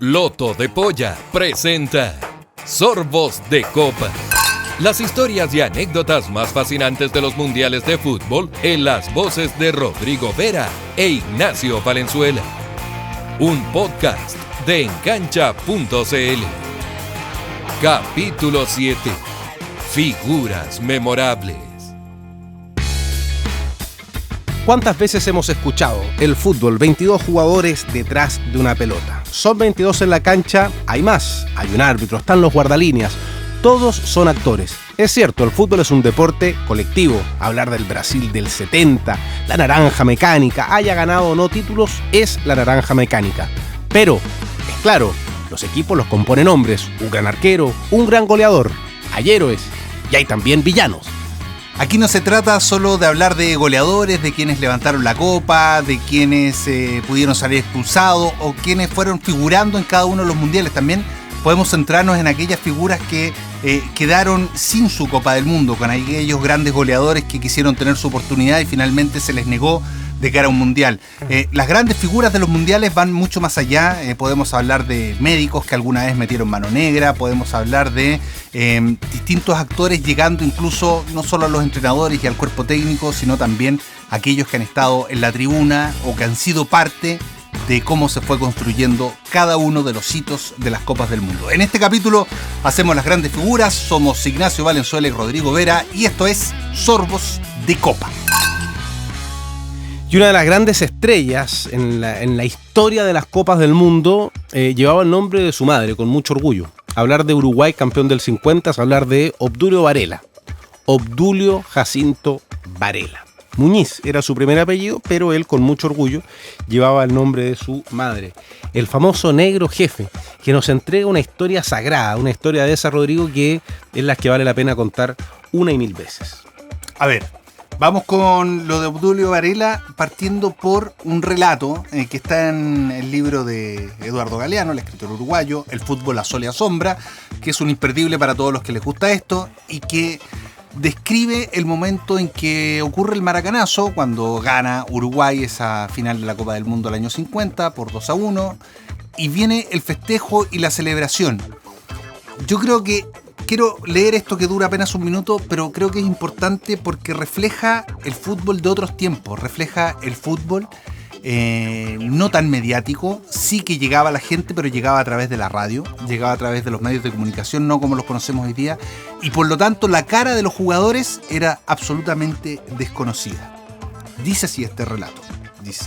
Loto de Polla presenta Sorbos de Copa. Las historias y anécdotas más fascinantes de los mundiales de fútbol en las voces de Rodrigo Vera e Ignacio Valenzuela. Un podcast de engancha.cl. Capítulo 7. Figuras memorables. ¿Cuántas veces hemos escuchado el fútbol? 22 jugadores detrás de una pelota. Son 22 en la cancha, hay más. Hay un árbitro, están los guardalíneas. Todos son actores. Es cierto, el fútbol es un deporte colectivo. Hablar del Brasil del 70, la naranja mecánica, haya ganado o no títulos, es la naranja mecánica. Pero, es claro, los equipos los componen hombres, un gran arquero, un gran goleador. Hay héroes y hay también villanos. Aquí no se trata solo de hablar de goleadores, de quienes levantaron la copa, de quienes pudieron salir expulsados o quienes fueron figurando en cada uno de los mundiales. También podemos centrarnos en aquellas figuras que quedaron sin su Copa del Mundo, con aquellos grandes goleadores que quisieron tener su oportunidad y finalmente se les negó de cara a un mundial. Las grandes figuras de los mundiales van mucho más allá. Podemos hablar de médicos que alguna vez metieron mano negra, podemos hablar de distintos actores llegando incluso no solo a los entrenadores y al cuerpo técnico, sino también a aquellos que han estado en la tribuna o que han sido parte de cómo se fue construyendo cada uno de los hitos de las Copas del Mundo. En este capítulo hacemos las grandes figuras, somos Ignacio Valenzuela y Rodrigo Vera y esto es Sorbos de Copa. Y una de las grandes estrellas en la historia de las Copas del Mundo llevaba el nombre de su madre, con mucho orgullo. Hablar de Uruguay, campeón del 50, es hablar de Obdulio Varela. Obdulio Jacinto Varela. Muñiz era su primer apellido, pero él con mucho orgullo llevaba el nombre de su madre. El famoso negro jefe, que nos entrega una historia sagrada, una historia de esa, Rodrigo, que es la que vale la pena contar una y mil veces. A ver, vamos con lo de Obdulio Varela, partiendo por un relato que está en el libro de Eduardo Galeano, el escritor uruguayo, El fútbol a sol y a sombra, que es un imperdible para todos los que les gusta esto y que describe el momento en que ocurre el maracanazo, cuando gana Uruguay esa final de la Copa del Mundo del año 50 por 2-1, y viene el festejo y la celebración. Yo creo que quiero leer esto que dura apenas un minuto, pero creo que es importante porque refleja el fútbol de otros tiempos, refleja el fútbol no tan mediático, sí que llegaba a la gente, pero llegaba a través de la radio, llegaba a través de los medios de comunicación, no como los conocemos hoy día, y por lo tanto la cara de los jugadores era absolutamente desconocida. Dice así este relato, dice: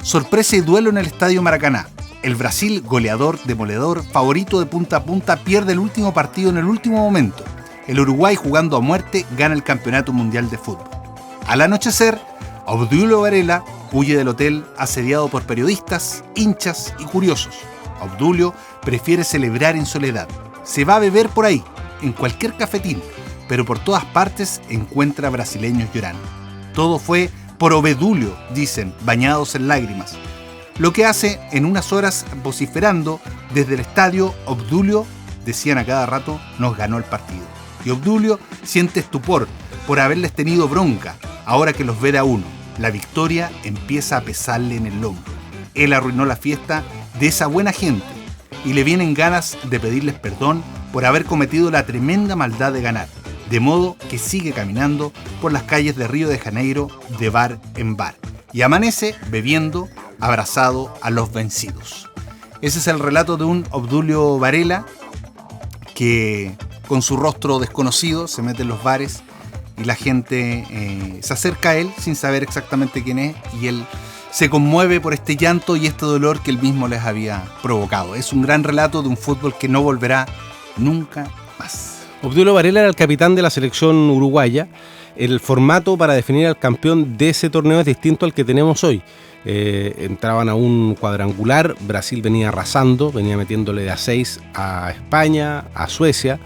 sorpresa y duelo en el Estadio Maracaná. El Brasil, goleador, demoledor, favorito de punta a punta, pierde el último partido en el último momento. El Uruguay, jugando a muerte, gana el Campeonato Mundial de Fútbol. Al anochecer, Obdulio Varela huye del hotel asediado por periodistas, hinchas y curiosos. Obdulio prefiere celebrar en soledad. Se va a beber por ahí, en cualquier cafetín, pero por todas partes encuentra brasileños llorando. Todo fue por Obdulio, dicen, bañados en lágrimas. Lo que hace en unas horas vociferando desde el estadio: Obdulio, decían a cada rato, nos ganó el partido. Y Obdulio siente estupor por haberles tenido bronca, ahora que los ve de a uno. La victoria empieza a pesarle en el lomo. Él arruinó la fiesta de esa buena gente y le vienen ganas de pedirles perdón por haber cometido la tremenda maldad de ganar, de modo que sigue caminando por las calles de Río de Janeiro de bar en bar y amanece bebiendo, abrazado a los vencidos. Ese es el relato de un Obdulio Varela que con su rostro desconocido se mete en los bares y la gente se acerca a él sin saber exactamente quién es y él se conmueve por este llanto y este dolor que él mismo les había provocado. Es un gran relato de un fútbol que no volverá nunca más. Obdulio Varela era el capitán de la selección uruguaya. El formato para definir al campeón de ese torneo es distinto al que tenemos hoy. Entraban a un cuadrangular, Brasil venía arrasando, venía metiéndole de a 6 a España, a Suecia.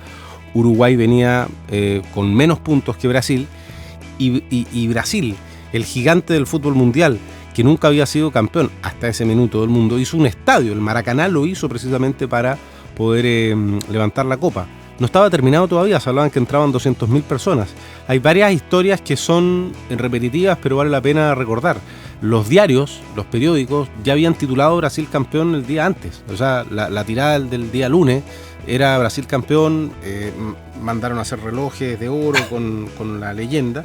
Uruguay venía con menos puntos que Brasil y Brasil, el gigante del fútbol mundial, que nunca había sido campeón hasta ese minuto del mundo, hizo un estadio, el Maracaná lo hizo precisamente para poder levantar la copa. No estaba terminado todavía, se hablaban que entraban 200.000 personas. Hay varias historias que son repetitivas, pero vale la pena recordar. los diarios, los periódicos, ya habían titulado Brasil campeón el día antes. O sea, la tirada del día lunes era Brasil campeón, mandaron a hacer relojes de oro con la leyenda,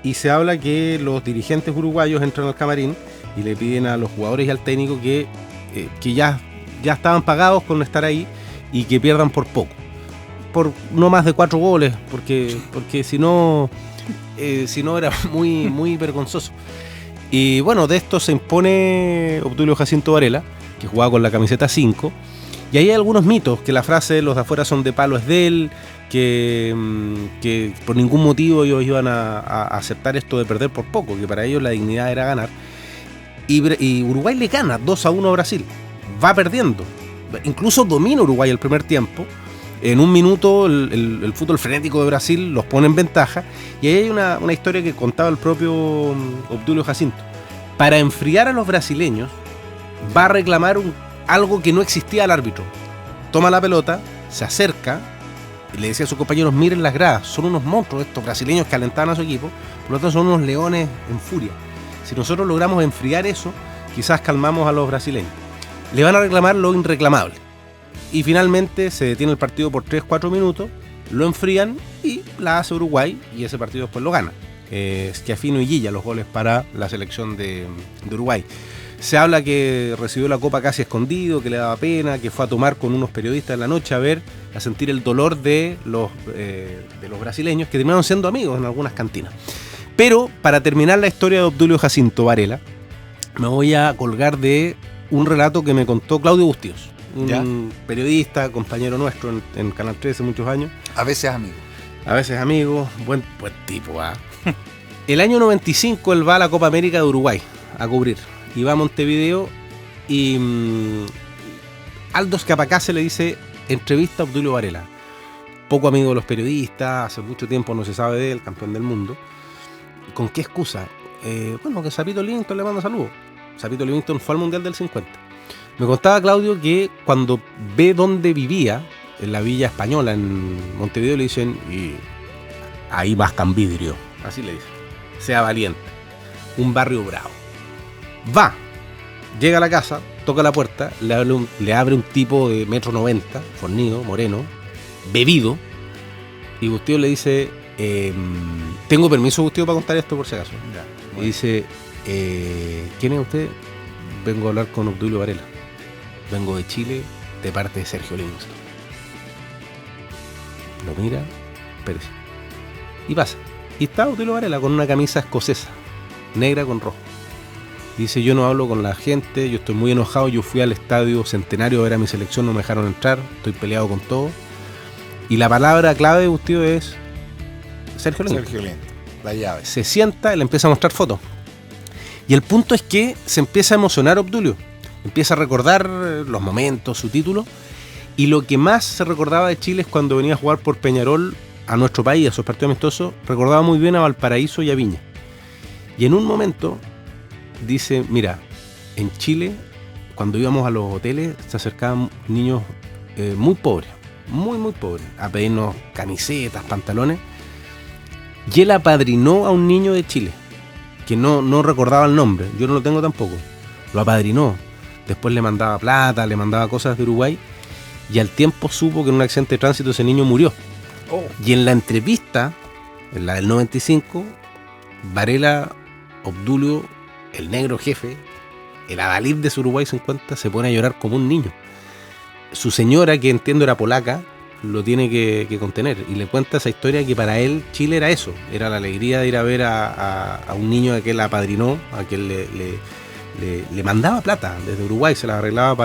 y se habla que los dirigentes uruguayos entran al camarín y le piden a los jugadores y al técnico que ya estaban pagados con estar ahí y que pierdan por poco, por no más de 4 goles, porque si no era muy, muy vergonzoso. Y bueno, de esto se impone Obdulio Jacinto Varela, que jugaba con la camiseta 5, y ahí hay algunos mitos, que la frase "los de afuera son de palo" es de él, que por ningún motivo ellos iban a aceptar esto de perder por poco, que para ellos la dignidad era ganar. Y Uruguay le gana 2-1 a Brasil, va perdiendo, incluso domina Uruguay el primer tiempo. En un minuto el fútbol frenético de Brasil los pone en ventaja, y ahí hay una historia que contaba el propio Obdulio Jacinto. Para enfriar a los brasileños, va a reclamar algo que no existía al árbitro. Toma la pelota, se acerca y le decía a sus compañeros: miren las gradas, son unos monstruos estos brasileños que alentaban a su equipo, por lo tanto son unos leones en furia. Si nosotros logramos enfriar eso, quizás calmamos a los brasileños. Le van a reclamar lo irreclamable. Y finalmente se detiene el partido por 3-4 minutos, lo enfrían y la hace Uruguay, y ese partido después lo gana. Schiaffino y Guilla los goles para la selección de Uruguay. Se habla que recibió la copa casi escondido, que le daba pena, que fue a tomar con unos periodistas en la noche a sentir el dolor de los brasileños, que terminaron siendo amigos en algunas cantinas. Pero para terminar la historia de Obdulio Jacinto Varela, me voy a colgar de un relato que me contó Claudio Bustíos, un periodista, compañero nuestro en Canal 13 hace muchos años. A veces amigo. A veces amigo, buen tipo. El año 95 él va a la Copa América de Uruguay a cubrir, y va a Montevideo, y Aldo Scapacase le dice: entrevista a Obdulio Varela. Poco amigo de los periodistas, hace mucho tiempo no se sabe de él, campeón del mundo. ¿Con qué excusa? Que Sapito Livingstone le manda saludos. Sapito Livingstone fue al Mundial del 50. Me contaba Claudio que cuando ve dónde vivía, en la Villa Española, en Montevideo, le dicen: y ahí mascan vidrio. Así le dicen. Sea valiente. Un barrio bravo. Va, llega a la casa, toca la puerta, le abre un tipo de 1,90 m, fornido, moreno, bebido, y Bustío le dice: tengo permiso, Bustío, para contar esto por si acaso. Ya, bueno. Y dice: ¿quién es usted? Vengo a hablar con Obdulio Varela. Vengo de Chile, de parte de Sergio Livingstone. Lo mira, espérese. Y pasa. Y está Obdulio Varela con una camisa escocesa, negra con rojo. Dice: yo no hablo con la gente, yo estoy muy enojado, yo fui al estadio Centenario a ver a mi selección, no me dejaron entrar, estoy peleado con todo. Y la palabra clave de Bustío es Sergio Livingstone. La llave. Se sienta y le empieza a mostrar fotos. Y el punto es que se empieza a emocionar Obdulio. Empieza a recordar los momentos, su título. Y lo que más se recordaba de Chile es cuando venía a jugar por Peñarol a nuestro país, a sus partidos amistosos. Recordaba muy bien a Valparaíso y a Viña. Y en un momento dice: mira, en Chile, cuando íbamos a los hoteles, se acercaban niños muy pobres, muy, muy pobres, a pedirnos camisetas, pantalones. Y él apadrinó a un niño de Chile, que no recordaba el nombre, yo no lo tengo tampoco. Lo apadrinó. Después le mandaba plata, le mandaba cosas de Uruguay, y al tiempo supo que en un accidente de tránsito ese niño murió. Y en la entrevista, en la del 95, Varela, Obdulio, el negro jefe, el adalid de su Uruguay 50, se pone a llorar como un niño. Su señora, que entiendo era polaca, lo tiene que contener, y le cuenta esa historia, que para él Chile era eso, era la alegría de ir a ver a un niño a que él apadrinó, a que él le mandaba plata desde Uruguay, se la arreglaba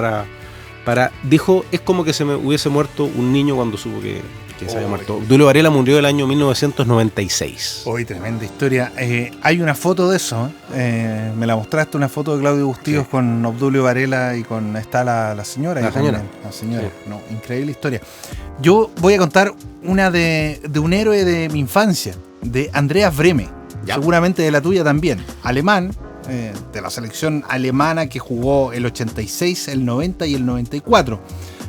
para dijo: es como que se me hubiese muerto un niño cuando supo que se había muerto. Obdulio Varela murió el año 1996. Hoy tremenda historia. Hay una foto de eso, me la mostraste, una foto de Claudio Bustíos, sí, con Obdulio Varela, y está la señora. La señora. Sí. No, increíble historia. Yo voy a contar una de un héroe de mi infancia, de Andreas Brehme, seguramente de la tuya también, alemán, de la selección alemana, que jugó el 86, el 90 y el 94.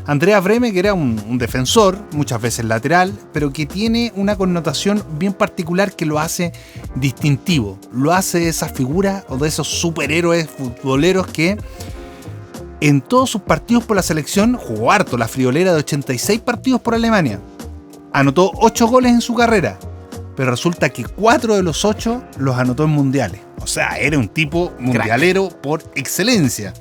Andreas Brehme, que era un defensor, muchas veces lateral, pero que tiene una connotación bien particular que lo hace distintivo. Lo hace de esas figuras o de esos superhéroes futboleros que en todos sus partidos por la selección jugó harto, la friolera de 86 partidos por Alemania. Anotó 8 goles en su carrera, pero resulta que 4 de los 8 los anotó en mundiales. O sea, era un tipo mundialero por excelencia.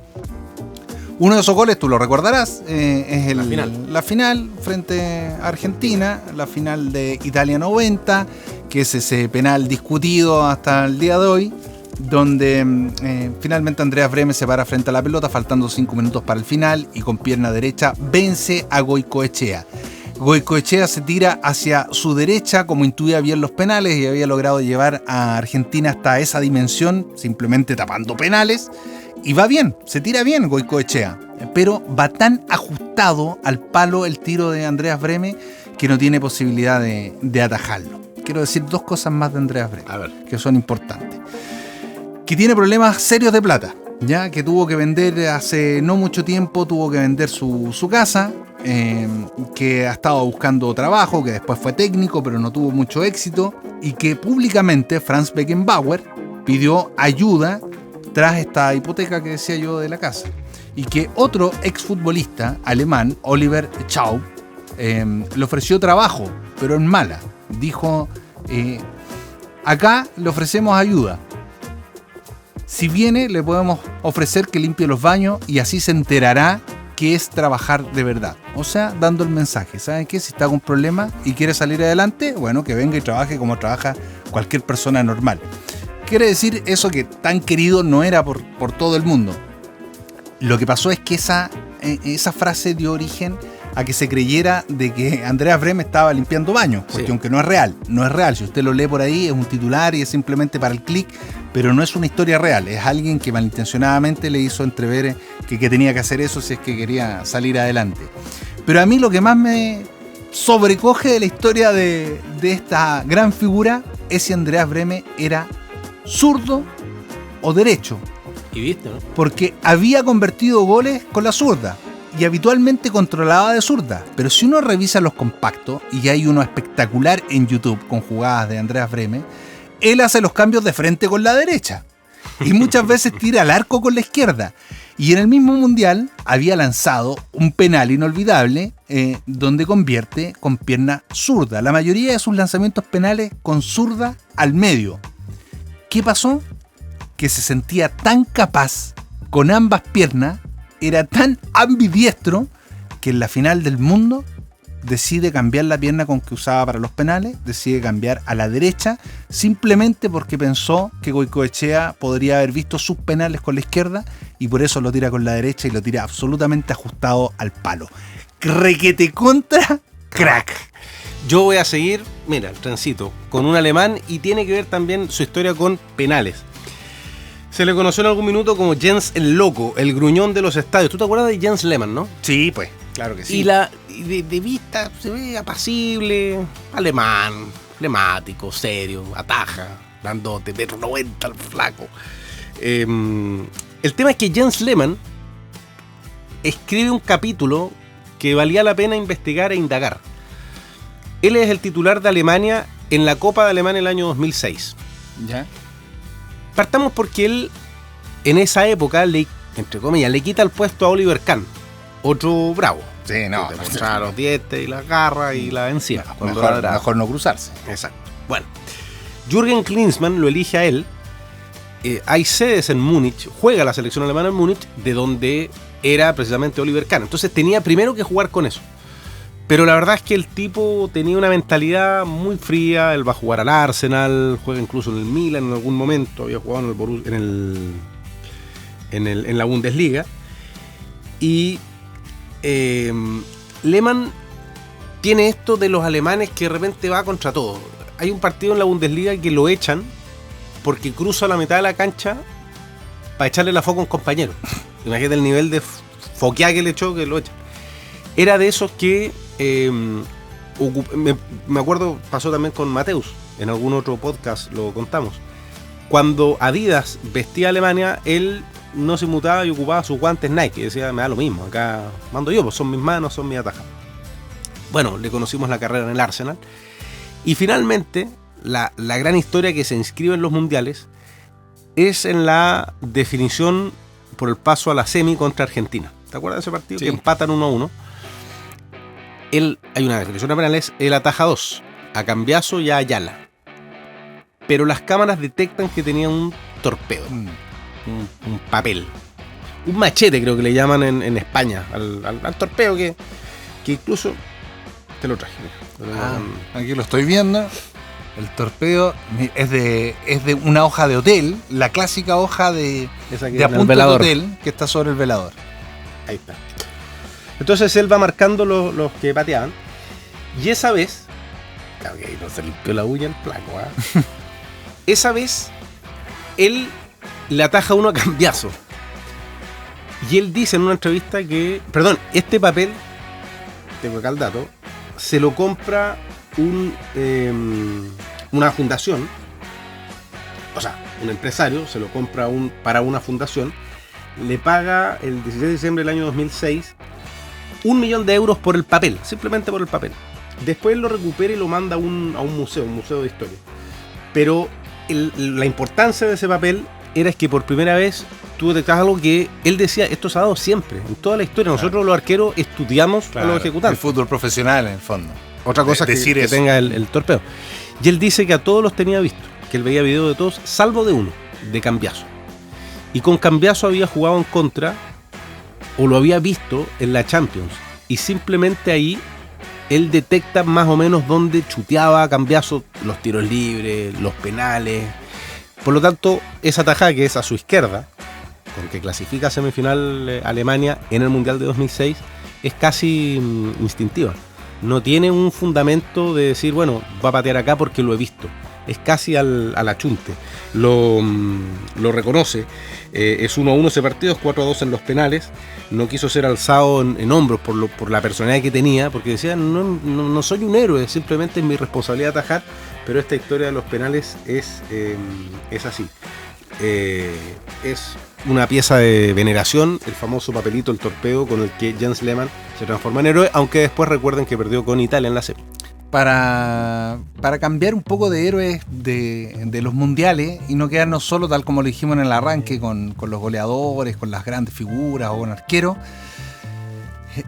Uno de esos goles, tú lo recordarás, es la final frente a Argentina, la final de Italia 90, que es ese penal discutido hasta el día de hoy, donde finalmente Andreas Brehme se para frente a la pelota, faltando 5 minutos para el final, y con pierna derecha vence a Goicoechea. Goicoechea se tira hacia su derecha, como intuía bien los penales, y había logrado llevar a Argentina hasta esa dimensión, simplemente tapando penales. Y va bien, se tira bien Goicoechea, pero va tan ajustado al palo el tiro de Andreas Brehme que no tiene posibilidad de atajarlo. Quiero decir 2 cosas más de Andreas Brehme, que son importantes. Que tiene problemas serios de plata, ya que tuvo que vender hace no mucho tiempo, tuvo que vender su casa, que ha estado buscando trabajo, que después fue técnico, pero no tuvo mucho éxito, y que públicamente Franz Beckenbauer pidió ayuda tras esta hipoteca que decía yo de la casa. Y que otro exfutbolista alemán, Oliver Schaub, le ofreció trabajo, pero en mala. Dijo, acá le ofrecemos ayuda. Si viene, le podemos ofrecer que limpie los baños y así se enterará que es trabajar de verdad. O sea, dando el mensaje. ¿Saben qué? Si está con un problema y quiere salir adelante, bueno, que venga y trabaje como trabaja cualquier persona normal. Quiere decir eso, que tan querido no era por todo el mundo. Lo que pasó es que esa frase dio origen a que se creyera de que Andreas Brehme estaba limpiando baños, porque aunque no es real, si usted lo lee por ahí es un titular y es simplemente para el clic, pero no es una historia real, es alguien que malintencionadamente le hizo entrever que tenía que hacer eso si es que quería salir adelante. Pero a mí lo que más me sobrecoge de la historia de esta gran figura es si Andreas Brehme era zurdo o derecho. Y viste, ¿no? Porque había convertido goles con la zurda y habitualmente controlaba de zurda. Pero si uno revisa los compactos, y hay uno espectacular en YouTube con jugadas de Andreas Brehme, él hace los cambios de frente con la derecha y muchas veces tira al arco con la izquierda. Y en el mismo mundial había lanzado un penal inolvidable donde convierte con pierna zurda. La mayoría de sus lanzamientos penales con zurda al medio. ¿Qué pasó? Que se sentía tan capaz con ambas piernas, era tan ambidiestro, que en la final del mundo decide cambiar la pierna con que usaba para los penales, decide cambiar a la derecha, simplemente porque pensó que Goicoechea podría haber visto sus penales con la izquierda, y por eso lo tira con la derecha y lo tira absolutamente ajustado al palo. Requete contra crack. Yo voy a seguir, mira, el trencito, con un alemán, y tiene que ver también su historia con penales. Se le conoció en algún minuto como Jens el Loco, el gruñón de los estadios. ¿Tú te acuerdas de Jens Lehmann, no? Sí, pues, claro que sí. Y de vista se ve apacible, alemán, flemático, serio, ataja, grandote, 1,90 m al flaco. El tema es que Jens Lehmann escribe un capítulo que valía la pena investigar e indagar. Él es el titular de Alemania en la Copa de Alemania el año 2006. ¿Ya? Partamos porque él, en esa época, entre comillas, le quita el puesto a Oliver Kahn, otro bravo. Sí, no. Que te mostraba los dientes y las garras y la vencía. Mejor no cruzarse. Exacto. Bueno, Jürgen Klinsmann lo elige a él. Hay sedes en Múnich, juega la selección alemana en Múnich, de donde era precisamente Oliver Kahn. Entonces tenía primero que jugar con eso. Pero la verdad es que el tipo tenía una mentalidad muy fría. Él va a jugar al Arsenal, juega incluso en el Milan en algún momento, había jugado en el Borussia, en la Bundesliga. Y Lehmann tiene esto de los alemanes que de repente va contra todo. Hay un partido en la Bundesliga que lo echan porque cruza la mitad de la cancha para echarle la foca a un compañero. Imagínate el nivel de foqueada que le echó, que lo echan. Era de esos que me acuerdo, pasó también con Mateus, en algún otro podcast lo contamos. Cuando Adidas vestía a Alemania, él no se inmutaba y ocupaba sus guantes Nike. Y decía, me da lo mismo, acá mando yo, pues son mis manos, son mis atajas. Bueno, le conocimos la carrera en el Arsenal. Y finalmente, la gran historia que se inscribe en los mundiales es en la definición por el paso a la semi contra Argentina. ¿Te acuerdas de ese partido? Sí. Que empatan 1-1. Hay una definición de penales, él ataja 2, a Cambiaso y a Ayala. Pero las cámaras detectan que tenía un torpedo, un papel. Un machete creo que le llaman en España, al torpedo que incluso te lo traje. Aquí lo estoy viendo. El torpedo es de una hoja de hotel, la clásica hoja de apunte de hotel que está sobre el velador. Ahí está. Entonces él va marcando los que pateaban. Y esa vez, claro que ahí no se limpió la uña el placo, ¿eh? Esa vez él le ataja uno a Cambiaso. Y él dice en una entrevista que, este papel, tengo acá el dato, se lo compra una fundación, o sea, un empresario se lo compra para una fundación, le paga el 16 de diciembre del año 2006 $1 millón por el papel, simplemente por el papel. Después lo recupera y lo manda a un museo de historia. Pero la importancia de ese papel era que por primera vez tú detectas algo que él decía, esto se ha dado siempre, en toda la historia. Nosotros los arqueros estudiamos a los ejecutantes. El fútbol profesional, en el fondo. Otra cosa es que tenga el torpedo. Y él dice que a todos los tenía visto, que él veía videos de todos, salvo de uno, de Cambiaso. Y con Cambiaso había jugado en contra, o lo había visto en la Champions. Y simplemente ahí él detecta más o menos dónde chuteaba a Cambiaso los tiros libres, los penales. Por lo tanto, esa tajada que es a su izquierda, con que clasifica a semifinal Alemania en el Mundial de 2006, es casi instintiva. No tiene un fundamento de decir, bueno, va a patear acá porque lo he visto. Es casi al achunte. Lo reconoce. Es 1-1 ese partido, es 4-2 en los penales. No quiso ser alzado en hombros por la personalidad que tenía, porque decía, no soy un héroe, simplemente es mi responsabilidad atajar. Pero esta historia de los penales es así. Es una pieza de veneración, el famoso papelito, el torpedo, con el que Jens Lehmann se transforma en héroe, aunque después recuerden que perdió con Italia en la semi. Para cambiar un poco de héroes de los mundiales y no quedarnos solo, tal como lo dijimos en el arranque, con los goleadores, con las grandes figuras o con arqueros.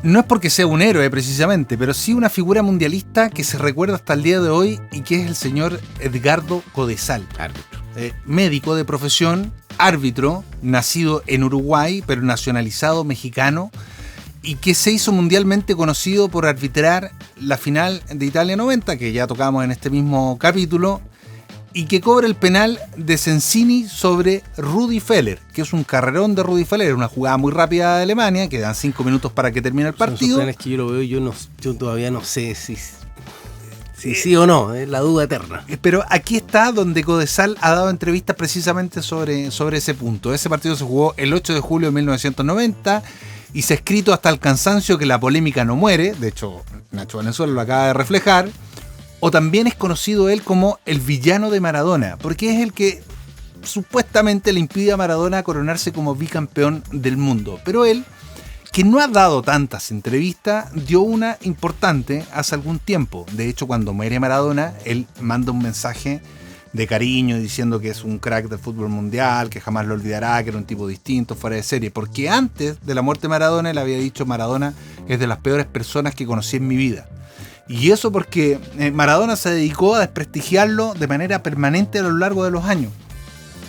No es porque sea un héroe precisamente, pero sí una figura mundialista que se recuerda hasta el día de hoy y que es el señor Edgardo Codesal. Árbitro. Médico de profesión, árbitro, nacido en Uruguay, pero nacionalizado mexicano, y que se hizo mundialmente conocido por arbitrar la final de Italia 90, que ya tocamos en este mismo capítulo, y que cobra el penal de Sensini sobre Rudi Feller, que es un carrerón de Rudi Feller, una jugada muy rápida de Alemania, que dan 5 minutos para que termine el partido. Son que yo lo veo, yo todavía no sé si sí o no, es la duda eterna. Pero aquí está donde Codesal ha dado entrevistas precisamente sobre ese punto. Ese partido se jugó el 8 de julio de 1990 y se ha escrito hasta el cansancio que la polémica no muere. De hecho, Nacho Valenzuela lo acaba de reflejar. O también es conocido él como el villano de Maradona, porque es el que supuestamente le impide a Maradona coronarse como bicampeón del mundo. Pero él, que no ha dado tantas entrevistas, dio una importante hace algún tiempo. De hecho, cuando muere Maradona, él manda un mensaje de cariño diciendo que es un crack del fútbol mundial, que jamás lo olvidará, que era un tipo distinto, fuera de serie. Porque antes de la muerte de Maradona, él había dicho: Maradona es de las peores personas que conocí en mi vida. Y eso porque Maradona se dedicó a desprestigiarlo de manera permanente a lo largo de los años.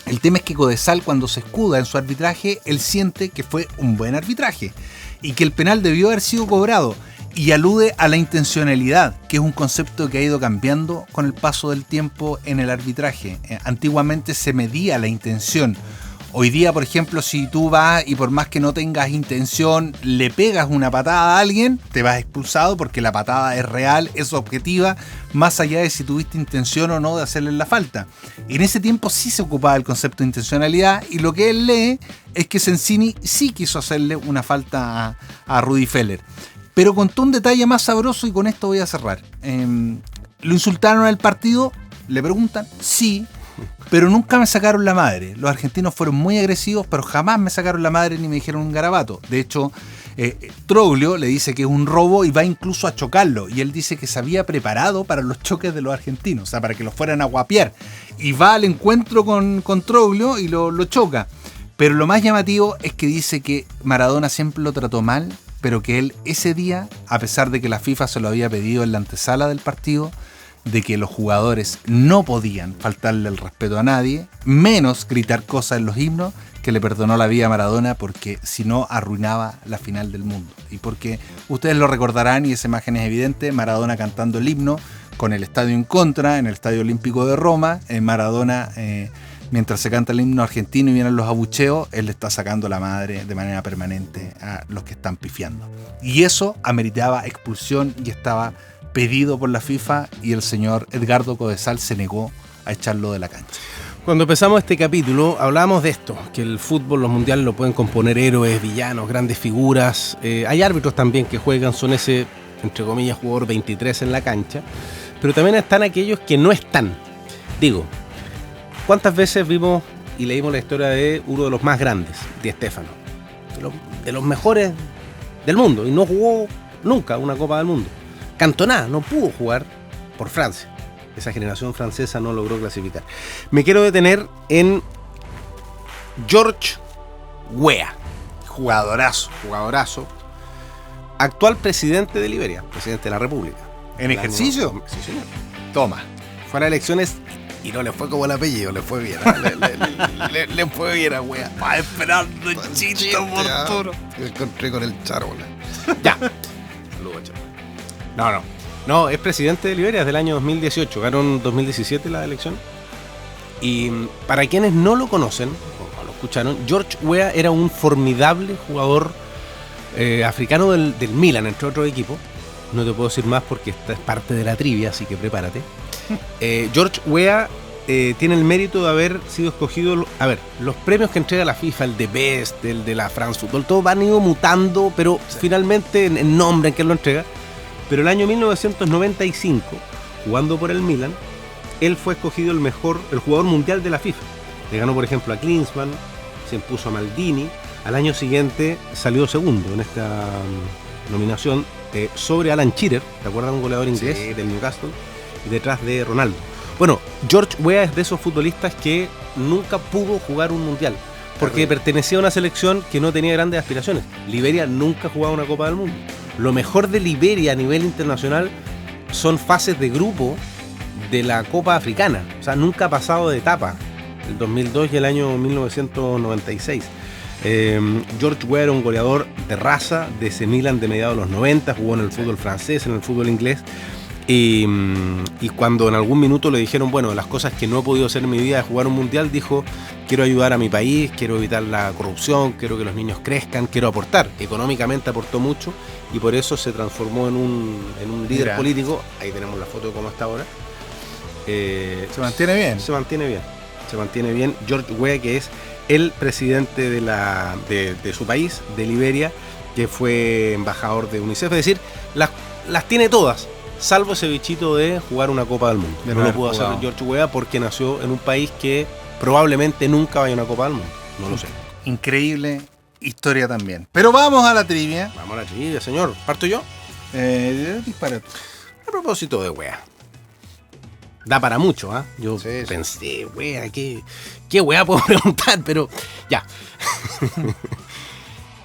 El tema es que Codesal, cuando se escuda en su arbitraje, él siente que fue un buen arbitraje y que el penal debió haber sido cobrado, y alude a la intencionalidad, que es un concepto que ha ido cambiando con el paso del tiempo en el arbitraje. Antiguamente se medía la intención. Hoy día, por ejemplo, si tú vas y por más que no tengas intención, le pegas una patada a alguien, te vas expulsado porque la patada es real, es objetiva, más allá de si tuviste intención o no de hacerle la falta. En ese tiempo sí se ocupaba el concepto de intencionalidad, y lo que él lee es que Sensini sí quiso hacerle una falta a Rudi Feller. Pero contó un detalle más sabroso, y con esto voy a cerrar. ¿Lo insultaron en el partido? Le preguntan. Sí. pero nunca me sacaron la madre. Los argentinos fueron muy agresivos, pero jamás me sacaron la madre ni me dijeron un garabato. De hecho, Troglio le dice que es un robo y va incluso a chocarlo. Y él dice que se había preparado para los choques de los argentinos, o sea, para que los fueran a guapiar. Y va al encuentro con Troglio y lo choca. Pero lo más llamativo es que dice que Maradona siempre lo trató mal, pero que él ese día, a pesar de que la FIFA se lo había pedido en la antesala del partido, de que los jugadores no podían faltarle el respeto a nadie, menos gritar cosas en los himnos, que le perdonó la vida a Maradona porque si no arruinaba la final del mundo. Y porque ustedes lo recordarán y esa imagen es evidente, Maradona cantando el himno con el estadio en contra, en el Estadio Olímpico de Roma, Maradona... mientras se canta el himno argentino y vienen los abucheos, él le está sacando la madre de manera permanente a los que están pifiando. Y eso ameritaba expulsión y estaba pedido por la FIFA y el señor Edgardo Codesal se negó a echarlo de la cancha. Cuando empezamos este capítulo hablábamos de esto, que el fútbol, los mundiales lo pueden componer héroes, villanos, grandes figuras. Hay árbitros también que juegan, son ese, entre comillas, jugador 23 en la cancha, pero también están aquellos que no están. Digo, ¿cuántas veces vimos y leímos la historia de uno de los más grandes, Di Stéfano, de los mejores del mundo, y no jugó nunca una Copa del Mundo? Cantona no pudo jugar por Francia. Esa generación francesa no logró clasificar. Me quiero detener en George Weah. Jugadorazo. Actual presidente de Liberia, presidente de la República. ¿En ejercicio? Sí, señor. Toma. Fue a las elecciones y no le fue como el apellido, le fue bien. Le fue bien a Weah. Va esperando el chiste oportuno. Me encontré con el Charola. Ya. Saludos, Charola. No, es presidente de Liberia desde el año 2018. Ganó en 2017 la elección. Y para quienes no lo conocen, o no lo escucharon, George Weah era un formidable jugador africano del Milan, entre otros equipos. No te puedo decir más porque esta es parte de la trivia, así que prepárate. George Weah tiene el mérito de haber sido escogido. A ver, los premios que entrega la FIFA, el de Best, el de la France Football, todos van ido mutando, pero finalmente en nombre en que lo entrega. Pero el año 1995, jugando por el Milan, él fue escogido el jugador mundial de la FIFA. Le ganó, por ejemplo, a Klinsmann, se impuso a Maldini. Al año siguiente salió segundo en esta nominación sobre Alan Shearer, ¿te acuerdas? Un goleador inglés del Newcastle, detrás de Ronaldo. Bueno, George Weah es de esos futbolistas que nunca pudo jugar un mundial, porque pertenecía a una selección que no tenía grandes aspiraciones. Liberia nunca jugaba una Copa del Mundo. Lo mejor de Liberia a nivel internacional son fases de grupo de la Copa Africana. O sea, nunca ha pasado de etapa. El 2002 y el año 1996. George Weah era un goleador de raza de ese Milan de mediados de los 90. Jugó en el fútbol francés, en el fútbol inglés. Y cuando en algún minuto le dijeron, bueno, las cosas que no he podido hacer en mi vida de jugar un mundial, dijo, quiero ayudar a mi país, quiero evitar la corrupción, quiero que los niños crezcan, quiero aportar. Económicamente aportó mucho y por eso se transformó en un líder político. Ahí tenemos la foto de cómo está ahora. Se mantiene bien. Se mantiene bien. George Weah, que es el presidente de su país, de Liberia, que fue embajador de UNICEF. Es decir, las tiene todas, salvo ese bichito de jugar una Copa del Mundo. No lo pudo hacer George Weah porque nació en un país que probablemente nunca vaya a una Copa del Mundo. No lo sé. Increíble historia también. Pero vamos a la trivia. Vamos a la trivia, señor. ¿Parto yo? Dispara. A propósito de Weah. Da para mucho, ¿ah? Yo Sí. pensé, Weah, ¿qué Weah puedo preguntar? Pero ya.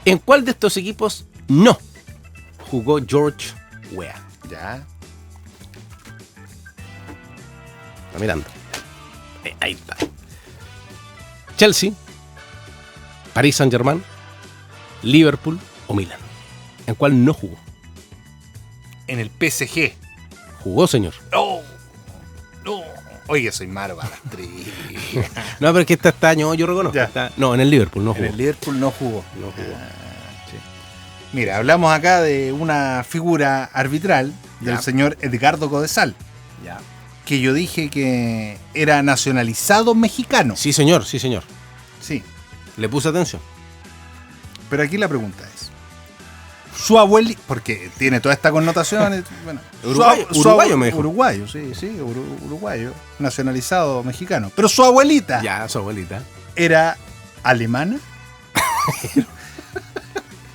¿En cuál de estos equipos no jugó George Weah? Ya. Está mirando. Ahí está. Chelsea, Paris Saint-Germain, Liverpool o Milan. ¿En cuál no jugó? En el PSG. Jugó, señor. ¡No! ¡No! Oye, soy malo para las trivias. No, pero es que esta está año, yo reconozco. Ya. No, en el Liverpool no jugó. En el Liverpool no jugó. No jugó. Sí. Mira, hablamos acá de una figura arbitral del señor Edgardo Codesal, Ya. que yo dije que era nacionalizado mexicano. Sí, señor, sí, señor. Sí. Le puse atención. Pero aquí la pregunta es, Su abuelita, porque tiene toda esta connotación. Bueno, Uruguayo, me dijo. Uruguayo, sí, uruguayo, nacionalizado mexicano. Pero su abuelita. Ya, su abuelita. Era alemana,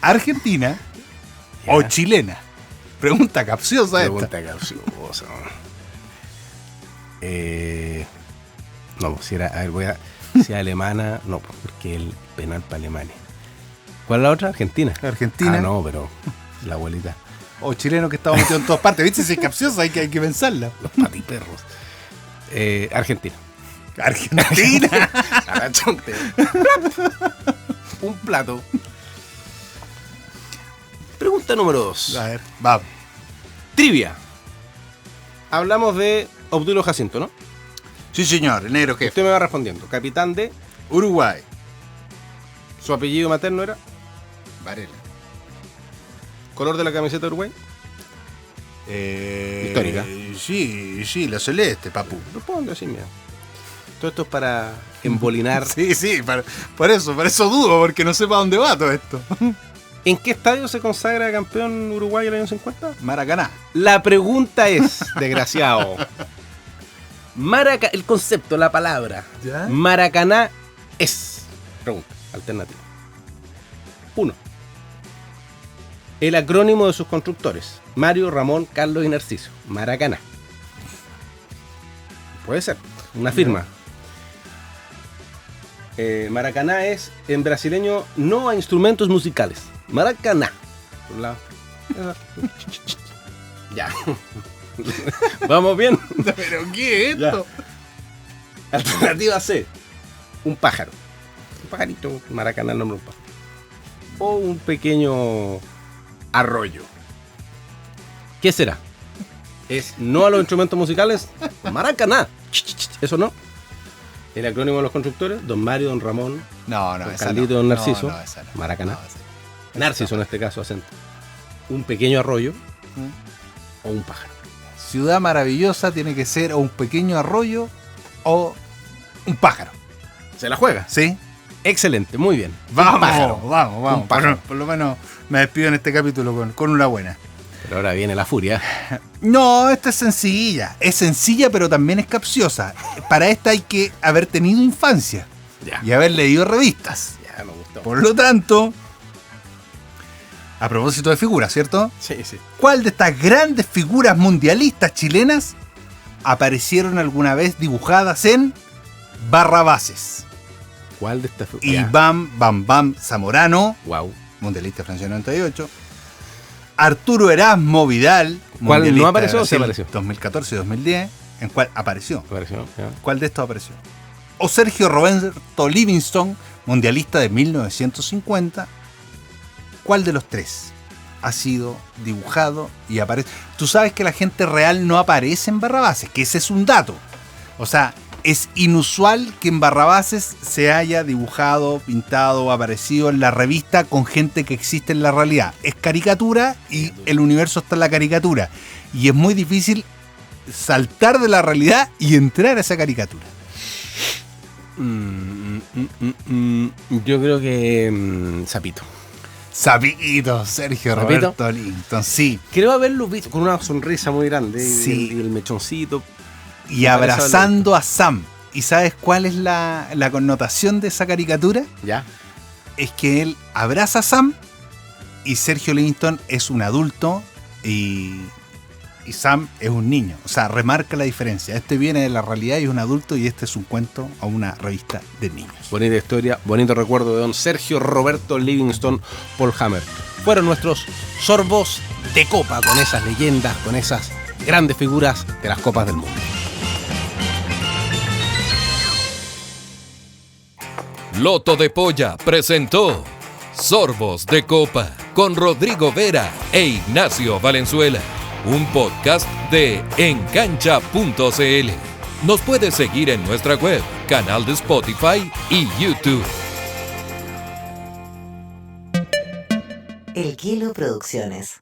argentina Ya. o chilena. Pregunta capciosa Pregunta capciosa. No, si era, a ver, si era alemana, no, porque el penal para Alemania. ¿Cuál es la otra? Argentina. Argentina. Ah, no, pero la abuelita. O chileno que estaba metido en todas partes. ¿Viste? Si es capciosa hay que pensarla. Los patiperros. Argentina. Argentina. Agachonte. Un plato. Pregunta número 2. A ver, vamos. Trivia. Hablamos de Obdulio Jacinto, ¿no? Sí, señor, el negro jefe. Usted me va respondiendo. Capitán de... Uruguay. ¿Su apellido materno era? Varela. ¿Color de la camiseta de Uruguay? Histórica. Sí, la celeste, papu. Responde así, mira. Todo esto es para embolinar. Sí, por eso dudo, porque no sé para dónde va todo esto. ¿En qué estadio se consagra campeón Uruguay en el año 50? Maracaná. La pregunta es, desgraciado. El concepto, la palabra. ¿Ya? Maracaná es. Pregunta, alternativa. 1. El acrónimo de sus constructores. Mario, Ramón, Carlos y Narciso. Maracaná. Puede ser. Una firma. Maracaná es, en brasileño, no a instrumentos musicales. Maracaná. Por un lado. Ya. Vamos bien. ¿Pero qué es esto? Alternativa C. Un pájaro. Un pajarito. Maracaná, el nombre de un pájaro. O un pequeño arroyo. ¿Qué será? ¿Es no a los instrumentos musicales? Maracaná. Eso no. El acrónimo de los constructores, don Mario, don Ramón, No, don esa Carlito, no. don Narciso, No, esa no. Maracaná. No, esa no. Narciso en este caso, acento. Un pequeño arroyo o un pájaro. Ciudad maravillosa tiene que ser o un pequeño arroyo o un pájaro. ¿Se la juega? ¿Sí? Excelente, muy bien. Vamos, Un pájaro. vamos. Un pájaro. Por lo menos me despido en este capítulo con una buena. Pero ahora viene la furia. No, esta es sencilla. Es sencilla, pero también es capciosa. Para esta hay que haber tenido infancia Ya. y haber leído revistas. Ya me gustó. Por lo tanto, a propósito de figuras, ¿cierto? Sí, sí. ¿Cuál de estas grandes figuras mundialistas chilenas aparecieron alguna vez dibujadas en Barrabases? ¿Cuál de estas fue? Iván Bam Bam Zamorano, Wow. mundialista francés 98. Arturo Erasmo Vidal, ¿Cuál mundialista no apareció de o sí Brasil apareció? 2014 y 2010. ¿En cuál apareció? Apareció, ya. ¿Cuál de estos apareció? O Sergio Roberto Livingston, mundialista de 1950. ¿Cuál de los tres ha sido dibujado y aparece? Tú sabes que la gente real no aparece en Barrabases, que ese es un dato. O sea, es inusual que en Barrabases se haya dibujado, pintado o aparecido en la revista con gente que existe en la realidad. Es caricatura y el universo está en la caricatura. Y es muy difícil saltar de la realidad y entrar a esa caricatura. Yo creo que Zapito. Sapito, Sergio ¿Sapito? Roberto Livingston, sí. Creo haberlo visto con una sonrisa muy grande. Sí. Y el mechoncito. Y abrazando a Sam. ¿Y sabes cuál es la connotación de esa caricatura? Ya. Es que él abraza a Sam y Sergio Livingston es un adulto y Sam es un niño. O sea, remarca la diferencia. Este viene de la realidad y es un adulto y este es un cuento o una revista de niños. Bonita historia, bonito recuerdo de don Sergio Roberto Livingston Polhammer. Fueron nuestros sorbos de copa con esas leyendas, con esas grandes figuras de las copas del mundo. Loto de Polla presentó Sorbos de Copa con Rodrigo Vera e Ignacio Valenzuela, un podcast de encancha.cl. Nos puedes seguir en nuestra web, canal de Spotify y YouTube. El Kilo Producciones.